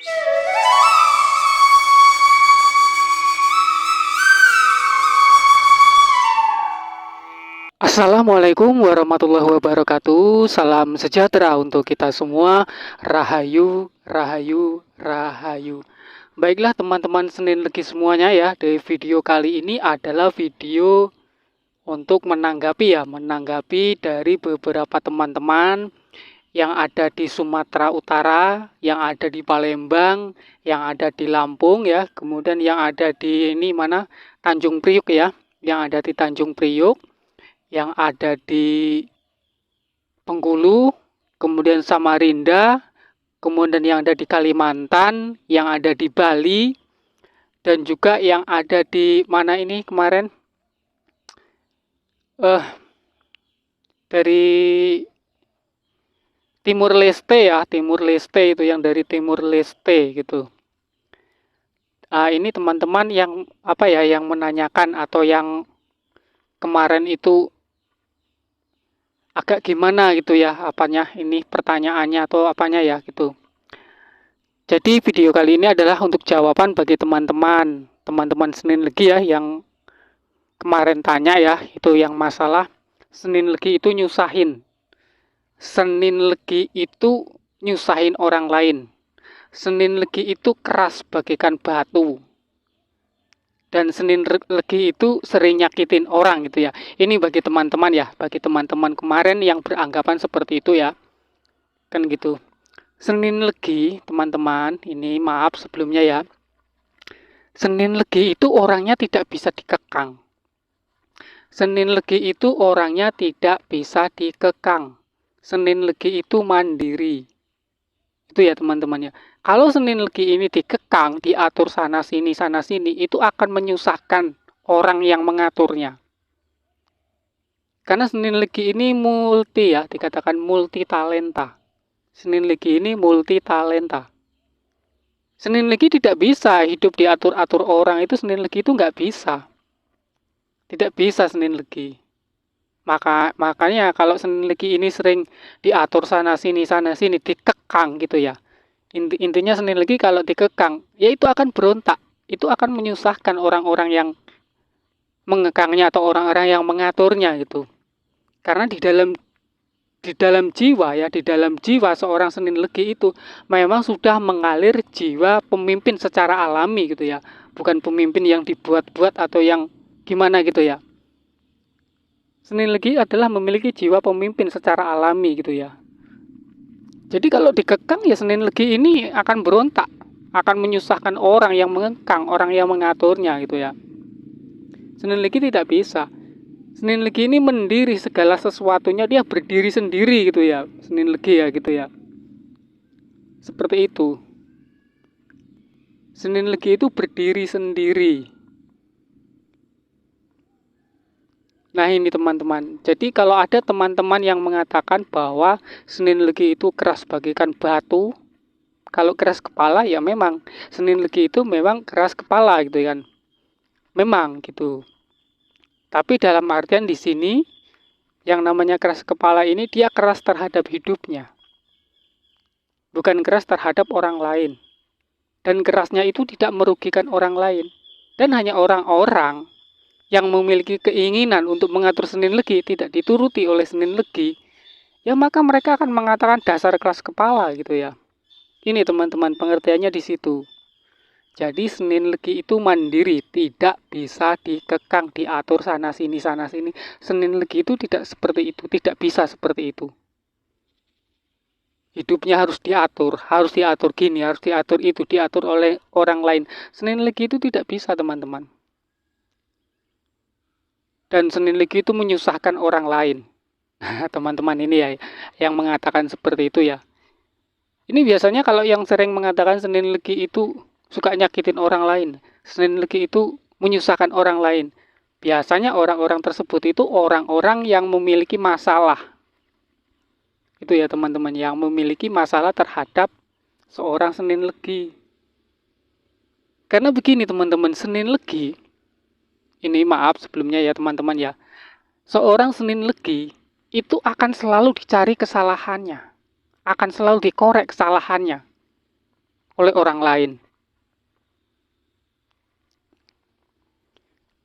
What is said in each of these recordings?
Assalamualaikum warahmatullahi wabarakatuh. Salam sejahtera untuk kita semua. Rahayu, rahayu, rahayu. Baiklah teman-teman Senin Legi semuanya ya. Di video kali ini adalah video untuk menanggapi dari beberapa teman-teman yang ada di Sumatera Utara, yang ada di Palembang, yang ada di Lampung ya, kemudian yang ada di Tanjung Priuk ya, yang ada di Tanjung Priuk, yang ada di Bengkulu, kemudian Samarinda, kemudian yang ada di Kalimantan, yang ada di Bali, dan juga yang ada di mana ini kemarin dari Timur Leste ya, Timur Leste itu yang dari Timur Leste gitu. Ini teman-teman yang yang menanyakan atau yang kemarin itu agak gimana gitu ya ini pertanyaannya atau apanya ya gitu. Jadi video kali ini adalah untuk jawaban bagi teman-teman Senin Legi ya yang kemarin tanya ya, itu yang masalah Senin Legi itu nyusahin. Senin Legi itu nyusahin orang lain. Senin Legi itu keras bagaikan batu. Dan Senin Legi itu sering nyakitin orang gitu ya. Ini bagi teman-teman ya, bagi teman-teman kemarin yang beranggapan seperti itu ya. Kan gitu. Senin Legi, teman-teman, ini maaf sebelumnya ya. Senin Legi itu orangnya tidak bisa dikekang. Senin Legi itu orangnya tidak bisa dikekang. Senin Legi itu mandiri. Itu ya teman-teman ya. Kalau Senin Legi ini dikekang, diatur sana sini, itu akan menyusahkan orang yang mengaturnya. Karena Senin Legi ini multi ya, dikatakan multi talenta. Senin Legi ini multi talenta. Senin Legi tidak bisa hidup diatur-atur orang, itu Senin Legi itu nggak bisa. Tidak bisa Senin Legi. Makanya kalau Senin Legi ini sering diatur sana sini, dikekang gitu ya. Intinya Senin Legi kalau dikekang, ya itu akan berontak. Itu akan menyusahkan orang-orang yang mengekangnya atau orang-orang yang mengaturnya gitu. Karena di dalam jiwa seorang Senin Legi itu memang sudah mengalir jiwa pemimpin secara alami gitu ya. Bukan pemimpin yang dibuat-buat atau yang gimana gitu ya. Senin Legi adalah memiliki jiwa pemimpin secara alami gitu ya. Jadi kalau dikekang ya Senin Legi ini akan berontak, akan menyusahkan orang yang mengekang, orang yang mengaturnya gitu ya. Senin Legi tidak bisa. Senin Legi ini mendiri segala sesuatunya, dia berdiri sendiri gitu ya. Senin Legi ya gitu ya. Seperti itu. Senin Legi itu berdiri sendiri. Nah ini teman-teman, jadi kalau ada teman-teman yang mengatakan bahwa Senin Legi itu keras bagaikan batu, kalau keras kepala ya memang Senin Legi itu memang keras kepala gitu kan, memang gitu. Tapi dalam artian di sini yang namanya keras kepala ini dia keras terhadap hidupnya, bukan keras terhadap orang lain. Dan kerasnya itu tidak merugikan orang lain, dan hanya orang-orang yang memiliki keinginan untuk mengatur Senin Legi tidak dituruti oleh Senin Legi, ya maka mereka akan mengatakan dasar keras kepala gitu ya. Ini teman-teman pengertiannya di situ. Jadi Senin Legi itu mandiri, tidak bisa dikekang, diatur sana sini. Senin Legi itu tidak seperti itu, tidak bisa seperti itu. Hidupnya harus diatur gini, harus diatur itu, diatur oleh orang lain. Senin Legi itu tidak bisa teman-teman. Dan Senin Legi itu menyusahkan orang lain. Teman-teman ini ya yang mengatakan seperti itu ya. Ini biasanya kalau yang sering mengatakan Senin Legi itu suka nyakitin orang lain. Senin Legi itu menyusahkan orang lain. Biasanya orang-orang tersebut itu orang-orang yang memiliki masalah. Itu ya teman-teman, yang memiliki masalah terhadap seorang Senin Legi. Karena begini teman-teman, Senin Legi ini maaf sebelumnya ya teman-teman ya. Seorang Senin Legi itu akan selalu dicari kesalahannya. Akan selalu dikorek kesalahannya. oleh orang lain.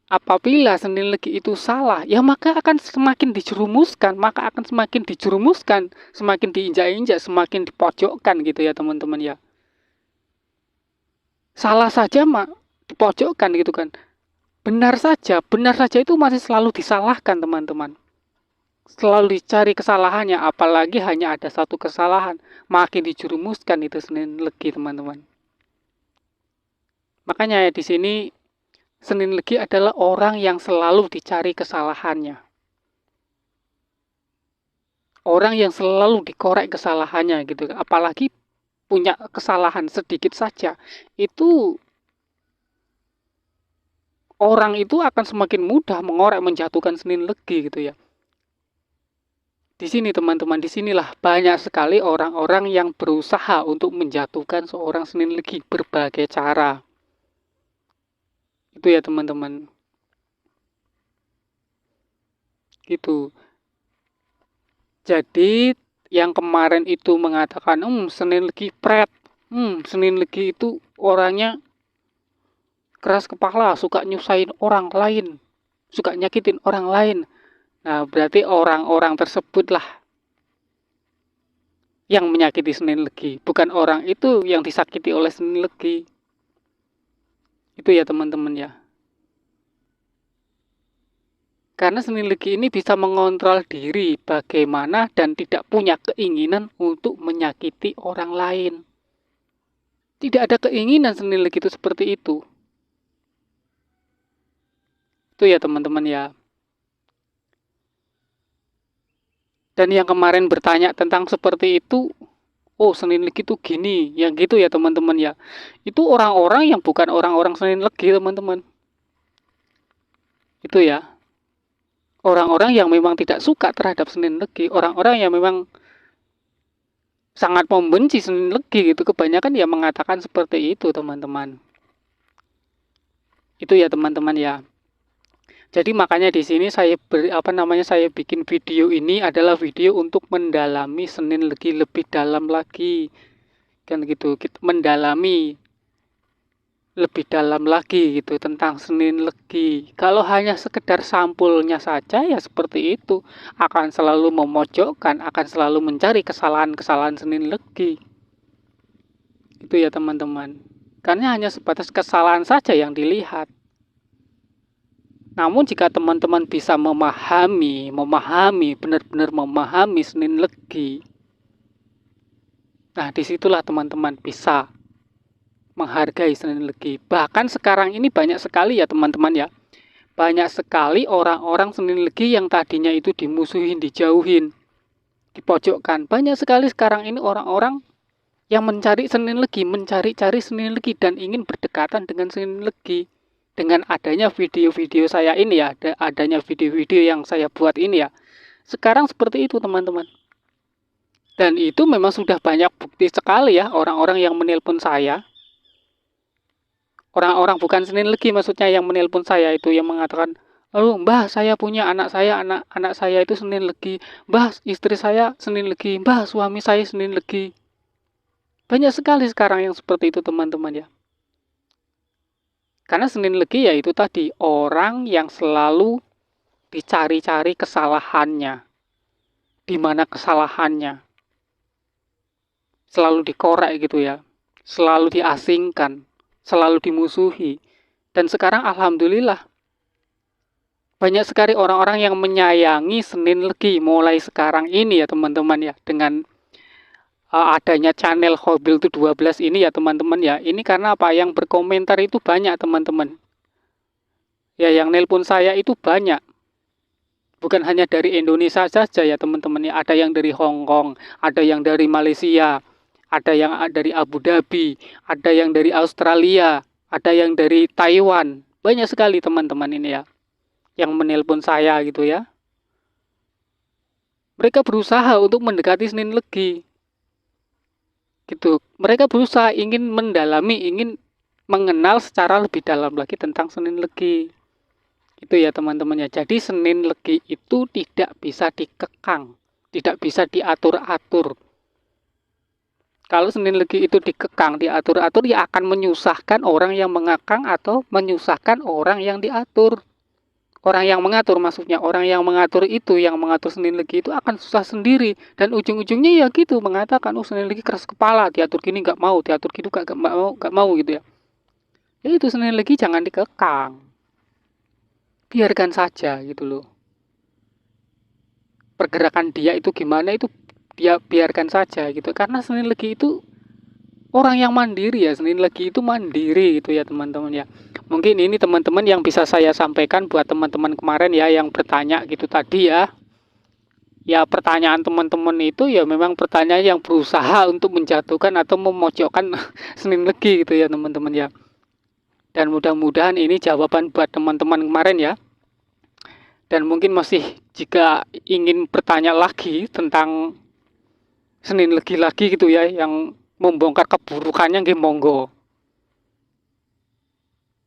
Apabila Senin Legi itu salah, ya maka akan semakin dijerumuskan, semakin diinjak-injak, semakin dipojokkan gitu ya teman-teman ya. Salah saja mak dipojokkan gitu kan. Benar saja itu masih selalu disalahkan teman-teman. Selalu dicari kesalahannya, apalagi hanya ada satu kesalahan, makin dijerumuskan itu Senin Legi teman-teman. Makanya di sini Senin Legi adalah orang yang selalu dicari kesalahannya. Orang yang selalu dikorek kesalahannya gitu. Apalagi punya kesalahan sedikit saja, itu orang itu akan semakin mudah mengorek menjatuhkan Senin Legi gitu ya. Di sini teman-teman, disinilah banyak sekali orang-orang yang berusaha untuk menjatuhkan seorang Senin Legi berbagai cara. Itu ya teman-teman. Gitu. Jadi yang kemarin itu mengatakan, Senin Legi pret, Senin Legi itu orangnya keras kepala, suka nyusahin orang lain, suka nyakitin orang lain. Nah, berarti orang-orang tersebutlah yang menyakiti Senin Legi, bukan orang itu yang disakiti oleh Senin Legi. Itu ya teman-teman ya. Karena Senin Legi ini bisa mengontrol diri bagaimana dan tidak punya keinginan untuk menyakiti orang lain. Tidak ada keinginan Senin Legi itu seperti itu. Itu ya teman-teman ya. Dan yang kemarin bertanya tentang seperti itu, Senin Legi itu gini, yang gitu ya teman-teman ya. Itu orang-orang yang bukan orang-orang Senin Legi teman-teman. Itu ya. Orang-orang yang memang tidak suka terhadap Senin Legi, orang-orang yang memang sangat membenci Senin Legi gitu, kebanyakan ya mengatakan seperti itu teman-teman. Itu ya teman-teman ya. Jadi makanya di sini saya saya bikin video ini adalah video untuk mendalami Senin Legi lebih dalam lagi. Kan gitu, kita mendalami lebih dalam lagi gitu tentang Senin Legi. Kalau hanya sekedar sampulnya saja ya seperti itu, akan selalu memojokkan, akan selalu mencari kesalahan-kesalahan Senin Legi. Itu ya teman-teman. Karena hanya sebatas kesalahan saja yang dilihat. Namun jika teman-teman bisa benar-benar memahami Senin Legi, nah disitulah teman-teman bisa menghargai Senin Legi. Bahkan sekarang ini banyak sekali ya teman-teman ya. Banyak sekali orang-orang Senin Legi yang tadinya itu dimusuhin, dijauhin, dipojokkan. Banyak sekali sekarang ini orang-orang yang mencari Senin Legi, mencari-cari Senin Legi dan ingin berdekatan dengan Senin Legi. Dengan adanya video-video saya ini ya, adanya video-video yang saya buat ini ya. Sekarang seperti itu teman-teman. Dan itu memang sudah banyak bukti sekali ya orang-orang yang menelpon saya. Orang-orang bukan Senin Legi maksudnya yang menelpon saya itu yang mengatakan, "Lalu Mbah, saya punya anak saya itu Senin Legi. Mbah, istri saya Senin Legi. Mbah, suami saya Senin Legi." Banyak sekali sekarang yang seperti itu teman-teman ya. Karena Senin Legi ya itu tadi orang yang selalu dicari-cari kesalahannya. Di mana kesalahannya? Selalu dikorek gitu ya. Selalu diasingkan, selalu dimusuhi. Dan sekarang alhamdulillah banyak sekali orang-orang yang menyayangi Senin Legi mulai sekarang ini ya teman-teman ya. Dengan adanya channel Khobil 12 ini ya teman-teman ya. Ini karena apa? Yang berkomentar itu banyak teman-teman. Ya yang nelpon saya itu banyak. Bukan hanya dari Indonesia saja ya teman-teman ya. Ada yang dari Hong Kong, ada yang dari Malaysia, ada yang dari Abu Dhabi, ada yang dari Australia, ada yang dari Taiwan. Banyak sekali teman-teman ini ya yang menelpon saya gitu ya. Mereka berusaha untuk mendekati Senin Legi. Gitu. Mereka berusaha ingin mendalami, ingin mengenal secara lebih dalam lagi tentang Senin Legi. Itu ya teman-teman ya. Jadi Senin Legi itu tidak bisa dikekang, tidak bisa diatur-atur. Kalau Senin Legi itu dikekang, diatur-atur, ya akan menyusahkan orang yang mengekang atau menyusahkan orang yang diatur. Orang yang mengatur, maksudnya orang yang mengatur itu, yang mengatur Senin Legi itu akan susah sendiri. Dan ujung-ujungnya ya gitu, mengatakan, oh Senin Legi keras kepala, diatur gini nggak mau, diatur gitu nggak mau gitu ya. Ya itu Senin Legi jangan dikekang. Biarkan saja gitu loh. Pergerakan dia itu gimana itu dia biarkan saja gitu. Karena Senin Legi itu orang yang mandiri ya, Senin Legi itu mandiri gitu ya teman-teman ya. Mungkin ini teman-teman yang bisa saya sampaikan buat teman-teman kemarin ya yang bertanya gitu tadi ya. Ya pertanyaan teman-teman itu ya memang pertanyaan yang berusaha untuk menjatuhkan atau memojokkan Senin Legi gitu ya teman-teman ya. Dan mudah-mudahan ini jawaban buat teman-teman kemarin ya. Dan mungkin masih jika ingin bertanya lagi tentang Senin Legi lagi gitu ya yang membongkar keburukannya nggih monggo.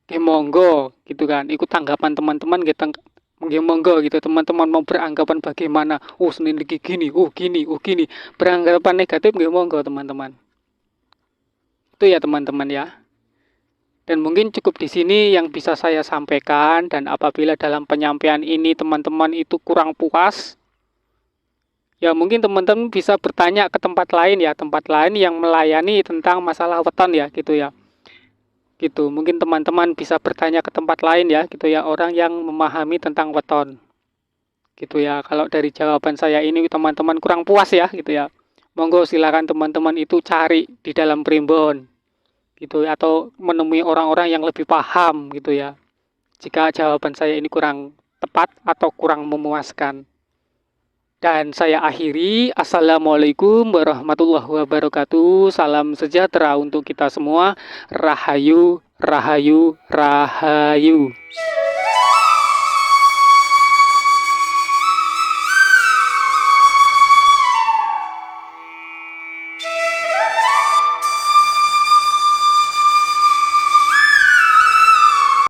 Nggih monggo gitu kan. Ikut tanggapan teman-teman gitu. Nggih monggo gitu. Teman-teman mau beranggapan bagaimana? Oh, Senin Legi gini, oh gini, oh gini. Beranggapan negatif nggih monggo teman-teman. Itu ya teman-teman ya. Dan mungkin cukup di sini yang bisa saya sampaikan, dan apabila dalam penyampaian ini teman-teman itu kurang puas, ya mungkin teman-teman bisa bertanya ke tempat lain ya, tempat lain yang melayani tentang masalah weton ya gitu ya. Gitu, mungkin teman-teman bisa bertanya ke tempat lain ya gitu ya, orang yang memahami tentang weton. Gitu ya. Kalau dari jawaban saya ini teman-teman kurang puas ya gitu ya. Monggo silakan teman-teman itu cari di dalam primbon gitu ya, atau menemui orang-orang yang lebih paham gitu ya. Jika jawaban saya ini kurang tepat atau kurang memuaskan. Dan saya akhiri, Assalamualaikum warahmatullahi wabarakatuh. Salam sejahtera untuk kita semua. Rahayu, rahayu, rahayu.